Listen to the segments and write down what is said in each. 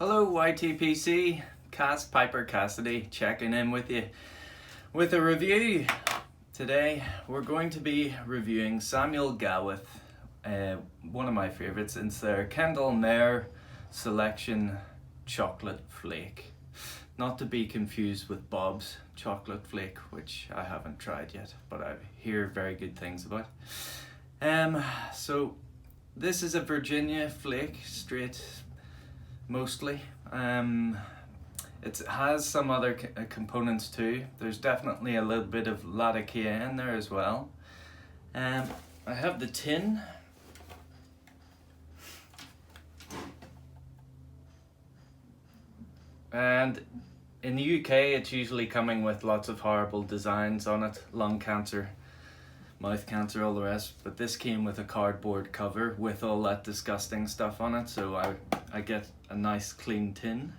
Hello YTPC, Piper Cassidy checking in with you with a review. Today we're going to be reviewing Samuel Gawith, one of my favourites. It's their Kendall Mayer Selection Chocolate Flake. Not to be confused with Bob's Chocolate Flake, which I haven't tried yet, but I hear very good things about. So this is a Virginia flake, straight mostly. It has some other components too. There's definitely a little bit of Latakia in there as well. I have the tin. And in the UK it's usually coming with lots of horrible designs on it, lung cancer, mouth cancer, all the rest, but this came with a cardboard cover with all that disgusting stuff on it, so I get a nice clean tin.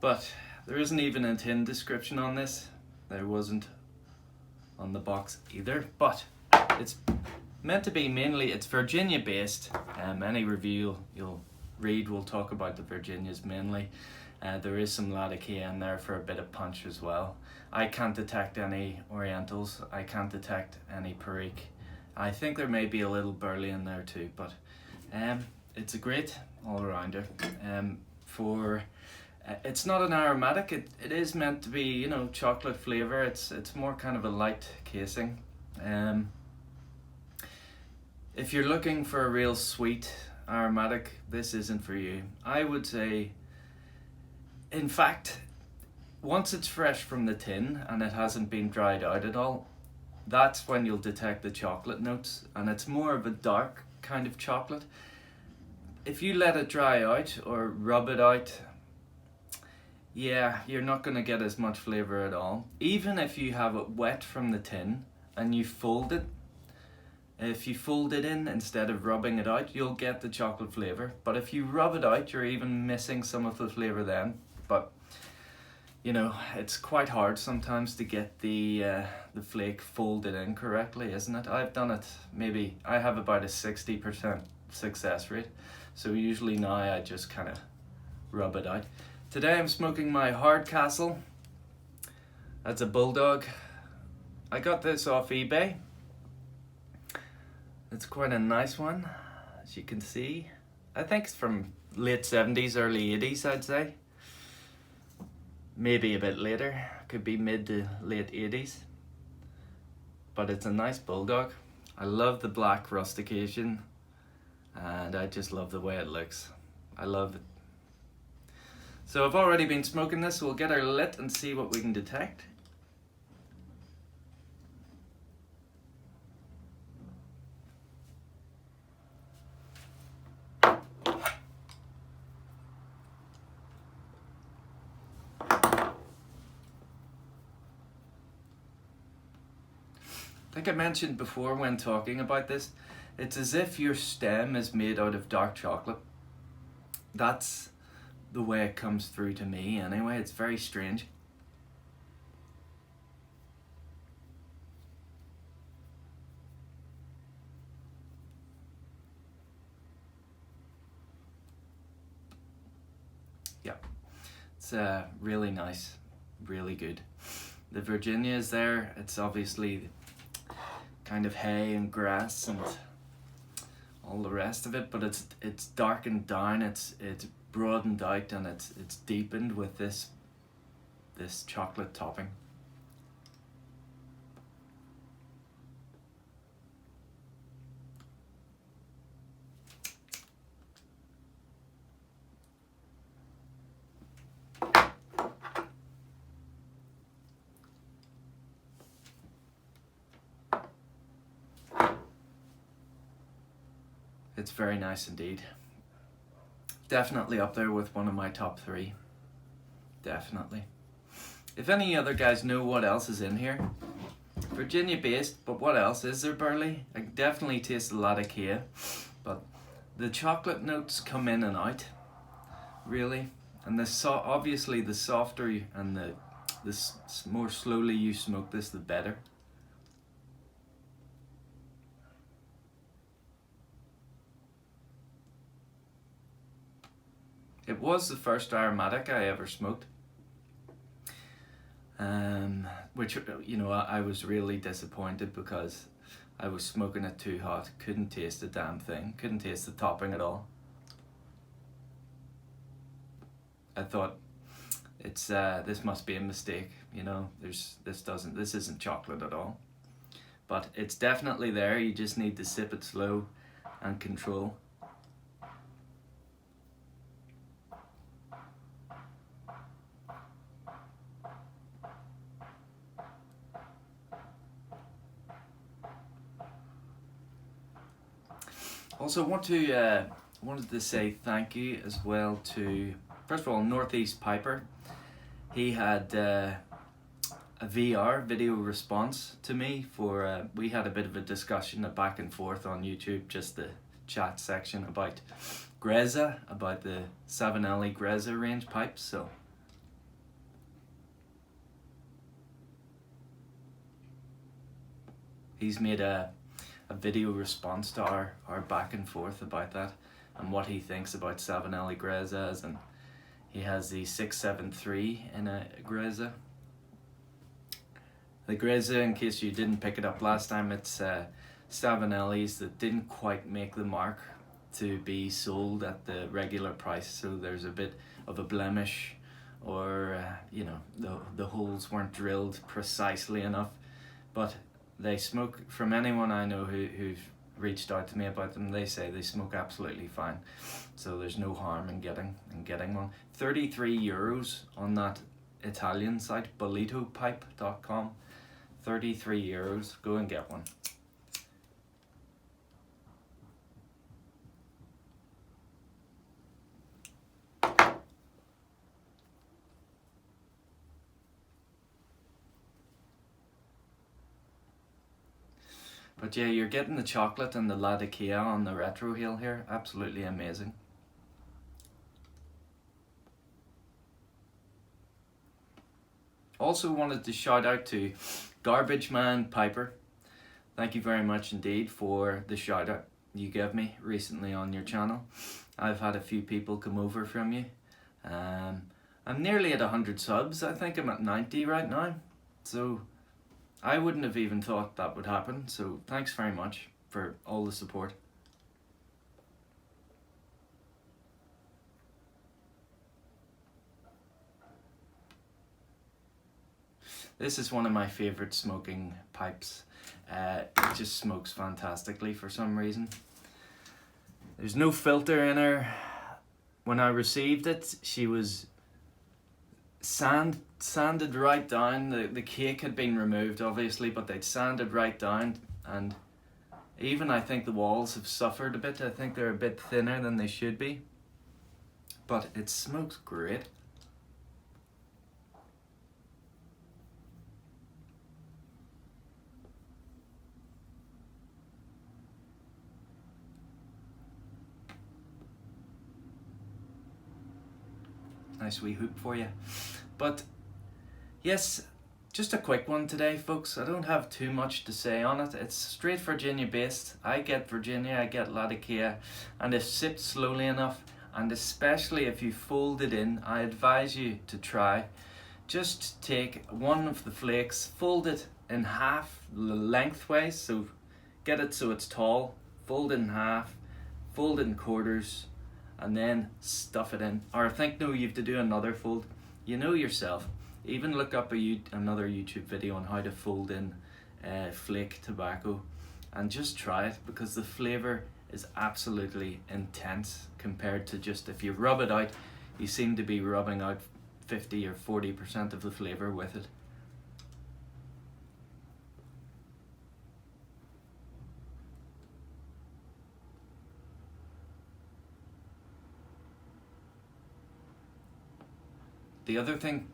But there isn't even a tin description on this. There wasn't on the box either, but it's meant to be mainly, it's Virginia based. Any review you'll read will talk about the Virginias mainly. There is some Latakia in there for a bit of punch as well. I can't detect any Orientals. I can't detect any Perique. I think there may be a little Burley in there too, but it's a great all-rounder. It's not an aromatic. It is meant to be, you know, chocolate flavor. It's more kind of a light casing. If you're looking for a real sweet aromatic, this isn't for you. I would say, in fact, once it's fresh from the tin and it hasn't been dried out at all, that's when you'll detect the chocolate notes, and it's more of a dark kind of chocolate. If you let it dry out or rub it out, yeah, you're not going to get as much flavor at all. Even if you have it wet from the tin and you fold it, if you fold it in instead of rubbing it out, you'll get the chocolate flavor. But if you rub it out, you're even missing some of the flavor then. But you know, it's quite hard sometimes to get the flake folded in correctly, isn't it? I've done it, maybe I have about a 60% success rate, so usually now I just kind of rub it out. Today I'm smoking my Hardcastle. That's a Bulldog. I got this off eBay. It's quite a nice one, as you can see. I think it's from late 70s, early 80s, I'd say. Maybe a bit later, could be mid to late 80s. But it's a nice Bulldog. I love the black rustication, and I just love the way it looks. I love it. So I've already been smoking this, so we'll get her lit and see what we can detect. I think I mentioned before when talking about this, it's as if your stem is made out of dark chocolate. That's the way it comes through to me anyway. It's very strange. Yeah, it's really nice, really good. The Virginia is there. It's obviously kind of hay and grass and all the rest of it, but it's darkened down, it's broadened out, and it's deepened with this chocolate topping. It's very nice indeed. Definitely up there with one of my top 3. Definitely. If any other guys know what else is in here, Virginia based, but what else is there, Burley? I can definitely taste a lot of Latakia, but the chocolate notes come in and out, really. And obviously the softer and the more slowly you smoke this, the better. It was the first aromatic I ever smoked. Which, you know, I was really disappointed because I was smoking it too hot. Couldn't taste the damn thing. Couldn't taste the topping at all. I thought, it's this must be a mistake, you know. This isn't chocolate at all. But it's definitely there. You just need to sip it slow and control. Also wanted to say thank you as well to, first of all, Northeast Piper. He had a VR video response to me for we had a bit of a discussion, a back and forth on YouTube, just the chat section about Greza, about the Savinelli Greza range pipes. So he's made a video response to our back and forth about that and what he thinks about Savinelli Grezas, and he has the 673 in a Greza. The Greza, in case you didn't pick it up last time, it's Savinellis that didn't quite make the mark to be sold at the regular price, so there's a bit of a blemish, or you know, the holes weren't drilled precisely enough, but they smoke, from anyone I know who've reached out to me about them, they say they smoke absolutely fine. So there's no harm in getting one. 33 euros on that Italian site, bolitopipe.com. 33 euros, go and get one. But yeah, you're getting the chocolate and the Latakia on the retrohale here. Absolutely amazing. Also wanted to shout out to Garbage Man Piper. Thank you very much indeed for the shout out you gave me recently on your channel. I've had a few people come over from you. I'm nearly at 100 subs. I think I'm at 90 right now. So I wouldn't have even thought that would happen, so thanks very much for all the support. This is one of my favourite smoking pipes. It just smokes fantastically for some reason. There's no filter in her. When I received it, she was sanded right down. The cake had been removed obviously, but they'd sanded right down, and even I think the walls have suffered a bit. I think they're a bit thinner than they should be, but it smokes great. Nice wee hoop for you. But yes, just a quick one today, folks. I don't have too much to say on it. It's straight Virginia based. I get Virginia, I get Latakia, and if sipped slowly enough, and especially if you fold it in, I advise you to try. Just take one of the flakes, fold it in half lengthways, so get it so it's tall, fold it in half, fold it in quarters, and then stuff it in. Or I think, no, you have to do another fold. You know yourself. Even look up another YouTube video on how to fold in flake tobacco, and just try it, because the flavour is absolutely intense compared to just, if you rub it out, you seem to be rubbing out 50 or 40% of the flavour with it. The other thing,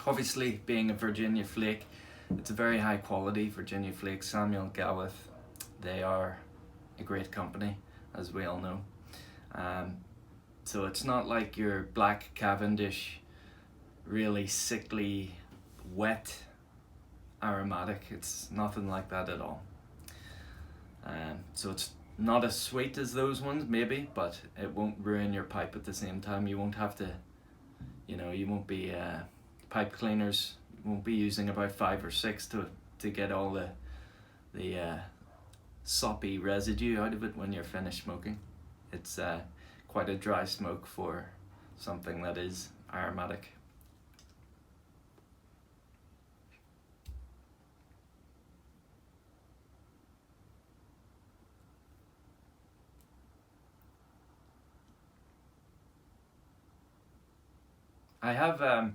obviously being a Virginia flake, it's a very high quality Virginia flake. Samuel Gawith, they are a great company, as we all know. So it's not like your black Cavendish, really sickly, wet aromatic. It's nothing like that at all. So it's Not as sweet as those ones maybe, but it won't ruin your pipe at the same time. You won't have to, you won't be pipe cleaners won't be using about 5 or 6 to get all the soppy residue out of it when you're finished smoking. It's quite a dry smoke for something that is aromatic. I have I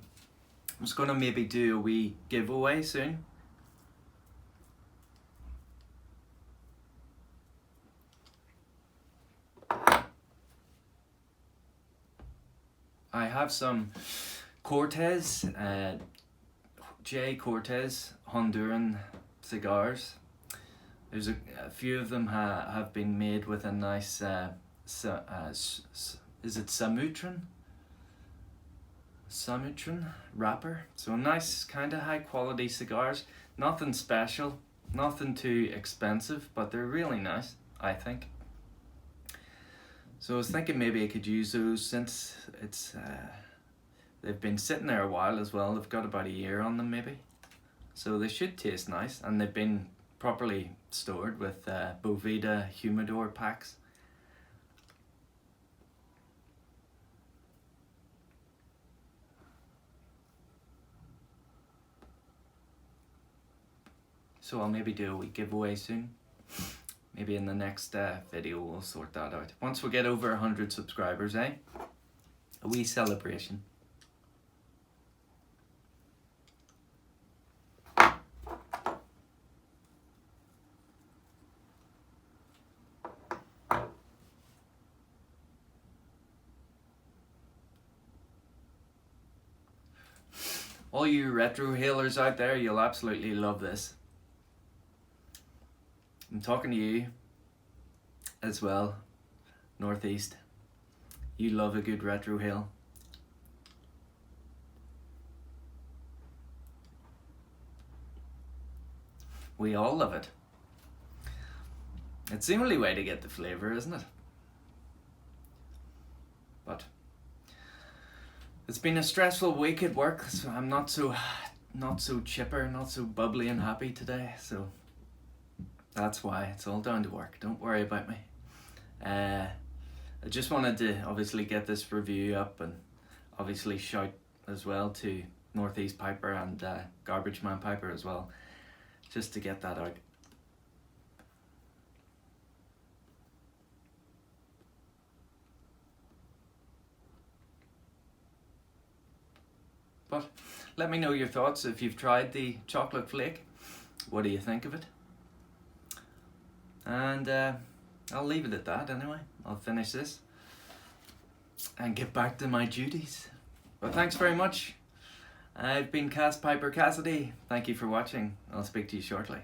was gonna maybe do a wee giveaway soon. I have some Cortez, J. Cortez Honduran cigars. There's a few of them have been made with a nice, is it Samutran? Samutran wrapper. So nice kind of high quality cigars. Nothing special, nothing too expensive, but they're really nice, I think. So I was thinking maybe I could use those since it's they've been sitting there a while as well. They've got about a year on them maybe. So they should taste nice, and they've been properly stored with Boveda humidor packs. So I'll maybe do a wee giveaway soon. Maybe in the next video we'll sort that out. Once we get over 100 subscribers, A wee celebration. All you retrohalers out there, you'll absolutely love this. I'm talking to you as well, Northeast. You love a good retrohale. We all love it. It's the only way to get the flavour, isn't it? But it's been a stressful week at work, so I'm not so chipper, not so bubbly and happy today, so that's why. It's all down to work. Don't worry about me. I just wanted to obviously get this review up, and obviously shout as well to Northeast Piper and Garbage Man Piper as well, just to get that out. But let me know your thoughts if you've tried the chocolate flake. What do you think of it? And I'll leave it at that anyway. I'll finish this and get back to my duties. But thanks very much. I've been Cass Piper Cassidy. Thank you for watching. I'll speak to you shortly.